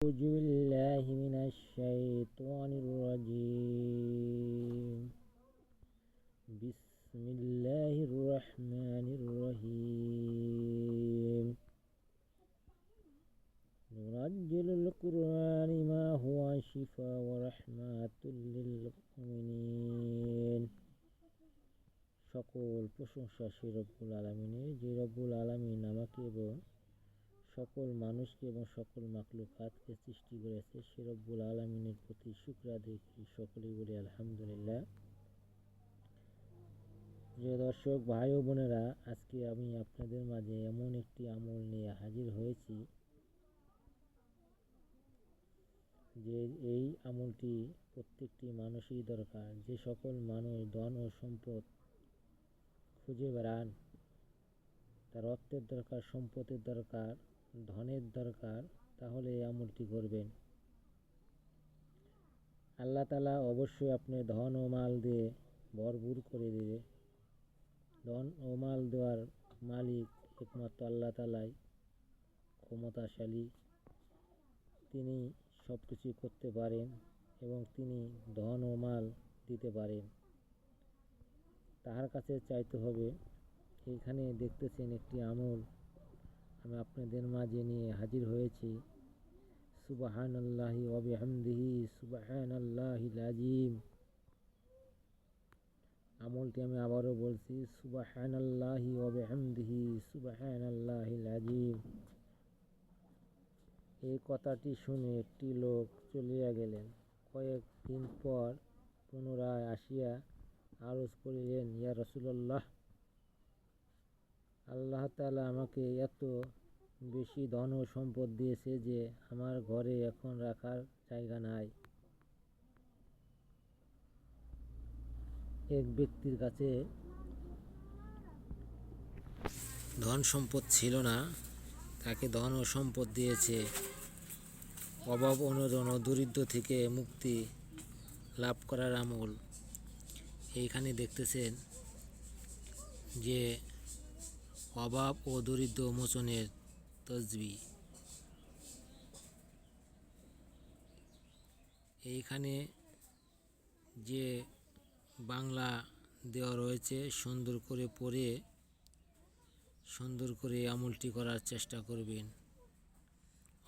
أعوذ بالله من الشيطان الرجيم. بسم الله الرحمن الرحيم. ننزل القرآن ما هو شفاء ورحمة للمؤمنين. সকল প্রশংসা সেই রব্বুল আলামিনের, যে রব্বুল আলামিন আমাকে এবং সকল মানুষকে এবং সকল মাখলুকাতকে সৃষ্টি করেছে। সে রব্বুল আলামিনের প্রতি শুকর আদায় করি। সকলেই বলি আলহামদুলিল্লাহ। প্রিয় দর্শক ভাই ও বোনেরা, আজকে আমি আপনাদের মাঝে এমন একটি আমল নিয়ে হাজির হয়েছি যে এই আমলটি প্রত্যেকটি মানুষই দরকার। যে সকল মানুষ ধন ও সম্পদ খুঁজে বেড়ান, তার অর্থের দরকার, সম্পদের দরকার, ধনের দরকার, তাহলে এই আমলটি করবেন। আল্লাহ তাআলা অবশ্যই আপনি ধন ও মাল দিয়ে ভরপুর করে দেবে। ধন ও মাল দেওয়ার মালিক একমাত্র আল্লাহ তাআলাই ক্ষমতাশালী। তিনি সব কিছু করতে পারেন এবং তিনি ধন ও মাল দিতে পারেন। তাহার কাছে চাইতে হবে। এইখানে দেখতেছেন একটি আমল আমি আপনাদের মাঝে নিয়ে হাজির হয়েছি। সুবহানাল্লাহি ওয়া বিহামদিহি সুবহানাল্লাহিল আযীম। আমলটি আমি আবারও বলছি, সুবহানাল্লাহি ওয়া বিহামদিহি সুবহানাল্লাহিল আযীম। এই কথাটি শুনে একটি লোক চলিয়া গেলেন। কয়েকদিন পর পুনরায় আসিয়া আরজ করিলেন, ইয়া রাসূলুল্লাহ, আল্লাহ তাআলা আমাকে এত বেশি ধন ও সম্পদ দিয়েছে যে আমার ঘরে এখন রাখার জায়গা নাই। এক ব্যক্তির কাছে ধন সম্পদ ছিল না, তাকে ধন ও সম্পদ দিয়েছে। অভাব অনটন ও দরিদ্র থেকে মুক্তি লাভ করার আমল। এইখানে দেখতেছেন যে অভাব ও দরিদ্র মোচনের তসবিহ। এইখানে যে বাংলা দেওয়া রয়েছে, সুন্দর করে পড়ে সুন্দর করে আমলটি করার চেষ্টা করবেন।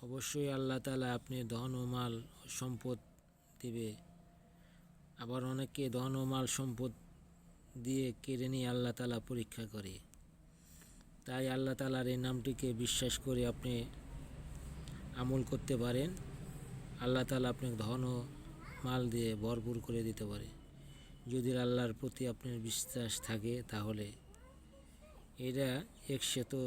অবশ্যই আল্লাহ তাআলা আপনি ধন ও মাল সম্পদ দেবে। আবার অনেকে ধন ও মাল সম্পদ দিয়ে কেড়ে নিয়ে আল্লাহ তাআলা পরীক্ষা করে। তাই আল্লাহ তাআলার এই নামটিকে বিশ্বাস করে আপনি আমল করতে পারেন। আল্লাহ তাআলা আপনাকে ধন ও মাল দিয়ে ভরপুর করে দিতে পারে। যদি আল্লাহর প্রতি আপনার বিশ্বাস থাকে তাহলে এটা 100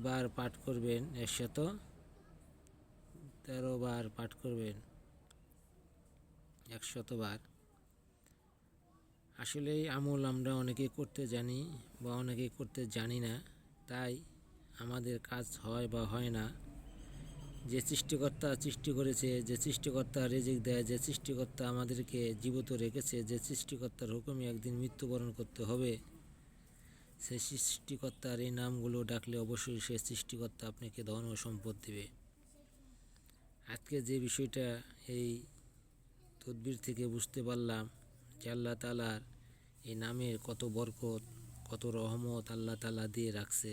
বার পাঠ করবেন, 113 বার পাঠ করবেন, 100 বার। আসলে এই আমল আমরা অনেকেই করতে জানি বা অনেকেই করতে জানি না, তাই আমাদের কাজ হয় বা হয় না। যে সৃষ্টিকর্তা সৃষ্টি করেছে, যে সৃষ্টিকর্তা রিজিক দেয়, যে সৃষ্টিকর্তা আমাদেরকে জীবিত রেখেছে, যে সৃষ্টিকর্তার হুকুমে একদিন মৃত্যুবরণ করতে হবে, সেই সৃষ্টিকর্তার এই নামগুলো ডাকলে অবশ্যই সেই সৃষ্টিকর্তা আপনাকে ধন ও সম্পদ দেবে। আজকে যে বিষয়টা এই তদবির থেকে বুঝতে পারলাম যে আল্লাহ তাআলার এই নামের কত বরকত, কত রহমত আল্লাহ তাআলা দিয়ে রাখছে।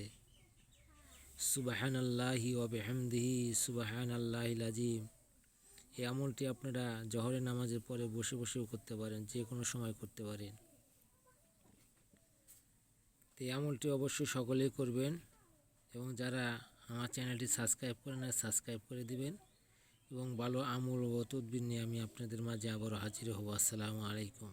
সুবহানাল্লাহি ওয়া বিহামদিহি সুবহানাল্লাহিল আযীম। এই আমলটি আপনারা জোহরের নামাজের পরে বসে বসেও করতে পারেন, যে কোনো সময় করতে পারেন। এই আমলটি অবশ্যই সকলেই করবেন এবং যারা আমার চ্যানেলটি সাবস্ক্রাইব করেন না, সাবস্ক্রাইব করে দিবেন। এবং ভালো আমল ও তদবির নিয়ে আমি আপনাদের মাঝে আবারও হাজির হব। আসসালামু আলাইকুম।